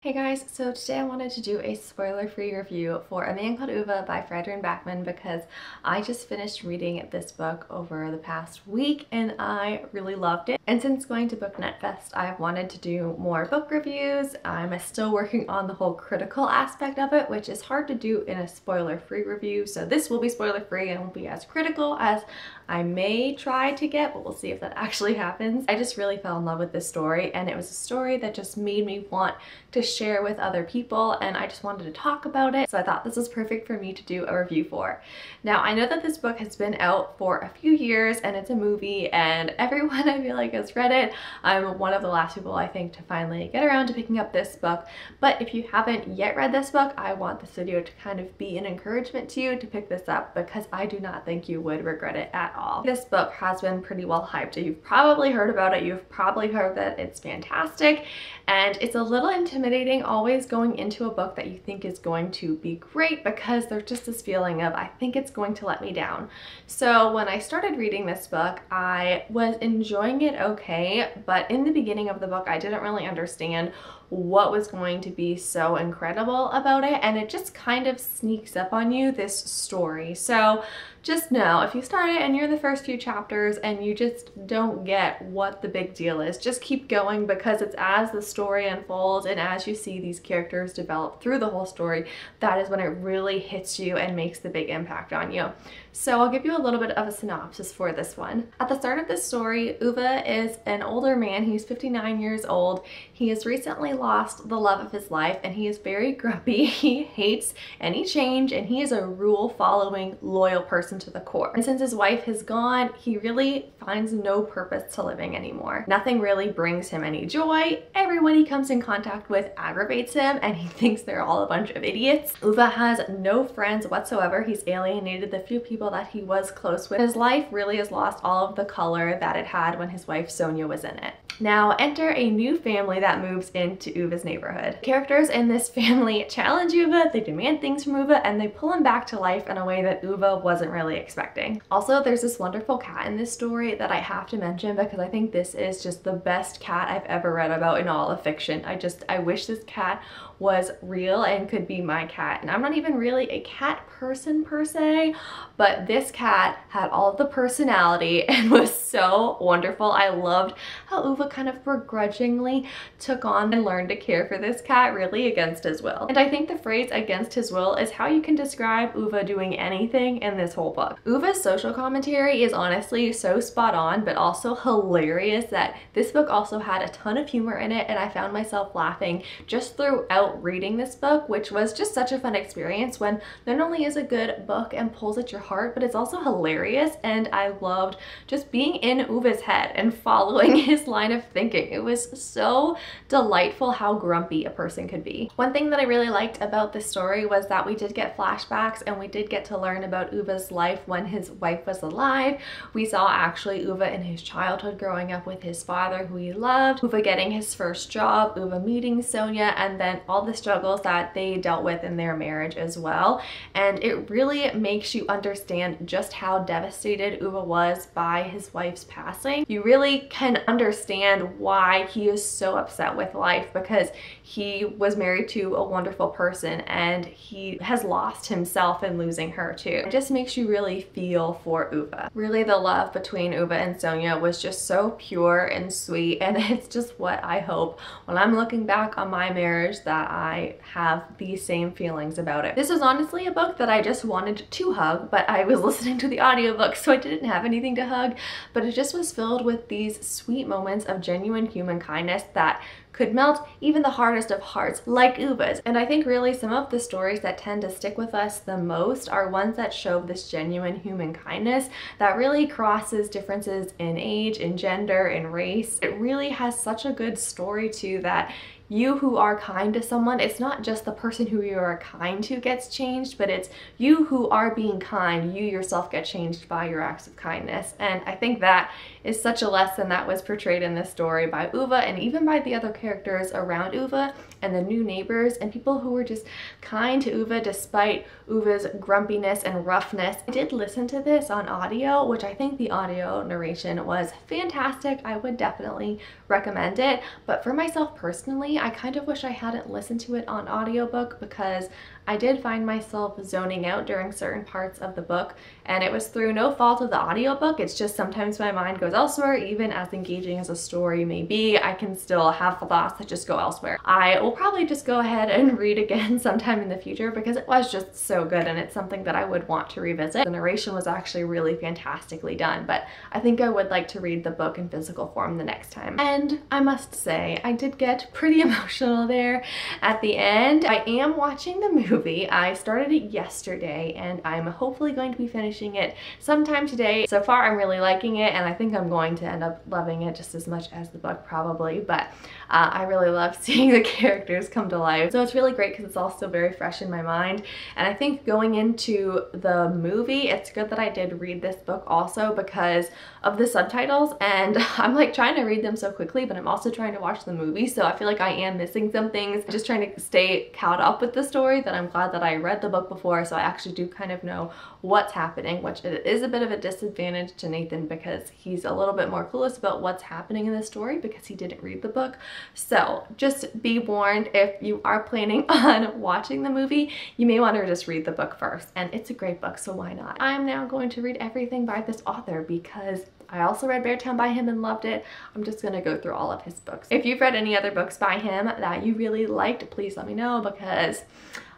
Hey guys, so today I wanted to do a spoiler-free review for A Man Called Ove by Fredrik Backman because I just finished reading this book over the past week and I really loved it. And since going to BookNet Fest, I've wanted to do more book reviews. I'm still working on the whole critical aspect of it, which is hard to do in a spoiler-free review. So this will be spoiler-free and won't be as critical as I may try to get, but we'll see if that actually happens. I just really fell in love with this story, and it was a story that just made me want to share with other people, and I just wanted to talk about it. So I thought this was perfect for me to do a review for. Now, I know that this book has been out for a few years and it's a movie and everyone I feel like has read it. I'm one of the last people I think to finally get around to picking up this book. But if you haven't yet read this book, I want this video to kind of be an encouragement to you to pick this up because I do not think you would regret it at all. This book has been pretty well hyped. You've probably heard about it. You've probably heard that it's fantastic, and it's a little intimidating always going into a book that you think is going to be great because there's just this feeling of, I think it's going to let me down. So when I started reading this book, I was enjoying it okay, but in the beginning of the book, I didn't really understand what was going to be so incredible about it, and it just kind of sneaks up on you, this story. So just know, if you start it and you're in the first few chapters and you just don't get what the big deal is, just keep going, because it's as the story unfolds and as you see these characters develop through the whole story, that is when it really hits you and makes the big impact on you. So I'll give you a little bit of a synopsis for this one. At the start of this story, Ove is an older man. He's 59 years old. He has recently lost the love of his life and he is very grumpy. He hates any change and he is a rule-following, loyal person to the core. And since his wife has gone, he really finds no purpose to living anymore. Nothing really brings him any joy. Everyone he comes in contact with aggravates him and he thinks they're all a bunch of idiots. Ove has no friends whatsoever. He's alienated the few people that he was close with. His life really has lost all of the color that it had when his wife Sonia was in it. Now enter a new family that moves into Ove's neighborhood. Characters in this family challenge Ove, they demand things from Ove, and they pull him back to life in a way that Ove wasn't really expecting. Also, there's this wonderful cat in this story that I have to mention because I think this is just the best cat I've ever read about in all of fiction. I wish this cat was real and could be my cat. And I'm not even really a cat person per se, but this cat had all of the personality and was so wonderful. I loved how Ove kind of begrudgingly took on and learned to care for this cat really against his will. And I think the phrase against his will is how you can describe Ove doing anything in this whole book. Ove's social commentary is honestly so spot on, but also hilarious that this book also had a ton of humor in it, and I found myself laughing just throughout reading this book, which was just such a fun experience when not only is a good book and pulls at your heart, but it's also hilarious, and I loved just being in Ove's head and following his line of thinking. It was so delightful how grumpy a person could be. One thing that I really liked about this story was that we did get flashbacks and we did get to learn about Ove's life when his wife was alive. We saw actually Ove in his childhood growing up with his father who he loved, Ove getting his first job, Ove meeting Sonia, and then all the struggles that they dealt with in their marriage as well. And it really makes you understand just how devastated Ove was by his wife's passing. You really can understand why he is so upset with life, because he was married to a wonderful person and he has lost himself in losing her too. It just makes you really feel for Ove. Really, the love between Ove and Sonia was just so pure and sweet, and it's just what I hope when I'm looking back on my marriage that I have these same feelings about it. This was honestly a book that I just wanted to hug, but I was listening to the audiobook so I didn't have anything to hug, but it just was filled with these sweet moments of genuine human kindness that could melt even the hardest of hearts, like Ove's. And I think really some of the stories that tend to stick with us the most are ones that show this genuine human kindness that really crosses differences in age, in gender, in race. It really has such a good story too, that you who are kind to someone, it's not just the person who you are kind to gets changed, but it's you who are being kind, you yourself get changed by your acts of kindness. And I think that is such a lesson that was portrayed in this story by Ove and even by the other characters around Ove, and the new neighbors and people who were just kind to Uwe despite Uwe's grumpiness and roughness. I did listen to this on audio, which I think the audio narration was fantastic. I would definitely recommend it, but for myself personally, I kind of wish I hadn't listened to it on audiobook because I did find myself zoning out during certain parts of the book, and it was through no fault of the audiobook. It's just sometimes my mind goes elsewhere. Even as engaging as a story may be, I can still have thoughts that just go elsewhere. I will probably just go ahead and read again sometime in the future because it was just so good and it's something that I would want to revisit. The narration was actually really fantastically done, but I think I would like to read the book in physical form the next time. And I must say, I did get pretty emotional there at the end. I am watching the movie. I started it yesterday and I'm hopefully going to be finishing it sometime today. So far I'm really liking it and I think I'm going to end up loving it just as much as the book probably, but I really love seeing the characters come to life. So it's really great because it's all still very fresh in my mind, and I think going into the movie it's good that I did read this book also because of the subtitles, and I'm like trying to read them so quickly but I'm also trying to watch the movie, so I feel like I am missing some things. Just trying to stay caught up with the story, that I'm glad that I read the book before so I actually do kind of know what's happening, which it is a bit of a disadvantage to Nathan because he's a little bit more clueless about what's happening in the story because he didn't read the book. So just be warned, if you are planning on watching the movie, you may want to just read the book first, and it's a great book, so why not? I'm now going to read everything by this author because I also read Beartown by him and loved it. I'm just gonna go through all of his books. If you've read any other books by him that you really liked, please let me know because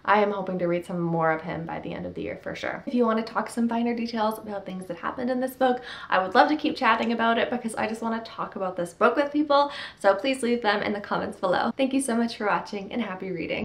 I am hoping to read some more of him by the end of the year for sure. If you want to talk some finer details about things that happened in this book, I would love to keep chatting about it because I just want to talk about this book with people, so please leave them in the comments below. Thank you so much for watching and happy reading.